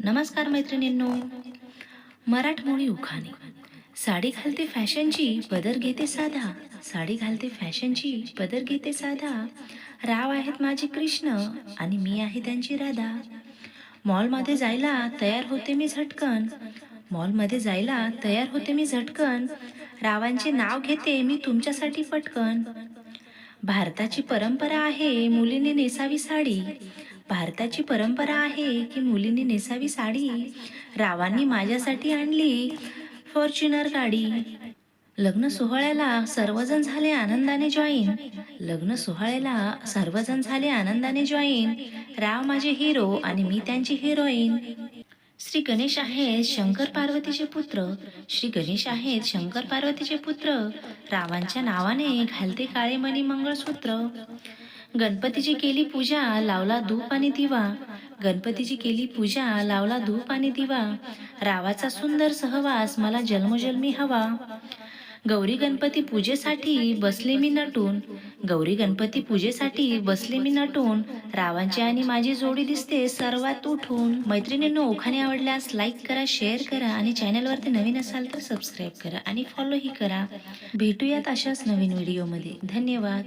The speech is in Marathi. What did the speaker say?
नमस्कार मैत्रिणींनो. मराठमोळी उखाणे. साडी घालते फॅशनची, पदर घेते साधा. साडी घालते फॅशनची, पदर घेते साधा. राव आहेत माझे कृष्ण आणि मी आहे त्यांची राधा. मॉलमध्ये जायला तयार होते मी झटकन. मॉलमध्ये जायला तयार होते मी झटकन. रावांचे नाव घेते मी तुमच्यासाठी पटकन. भारताची परंपरा आहे मुलीने नेसावी साडी. भारताची परंपरा आहे की मुलीने नेसावी साडी. रावांनी माझ्यासाठी आणली फॉर्च्युनर गाडी. लग्न सोहळ्याला सर्वजण झाले आनंदाने जॉईन. लग्न सोहळ्याला सर्वजण झाले आनंदाने जॉईन. राव माझे हिरो आणि मी त्यांची हिरोईन. श्री गणेश आहेत शंकर पार्वतीचे पुत्र. श्री गणेश आहेत शंकर पार्वतीचे पुत्र. रावांच्या नावाने घालते काळे मणी मंगळसूत्र. गणपतीची केली पूजा, लावला धूप आणि दिवा. गणपतीची केली पूजा, लावला धूप आणि दिवा. रावाचा सुंदर सहवास मला जन्मोजन्मी हवा. गौरी गणपती पूजेसाठी बसले मी नटून. गौरी गणपती पूजेसाठी बसले मी नटून. रावांची आणि माझी जोडी दिसते सर्वात उठून. मैत्रिणींनो, उखाणे आवडल्यास लाईक करा, शेअर करा आणि चॅनलवरती नवीन असाल तर सबस्क्राईब करा आणि फॉलोही करा. भेटूयात अशाच नवीन व्हिडिओमध्ये. धन्यवाद.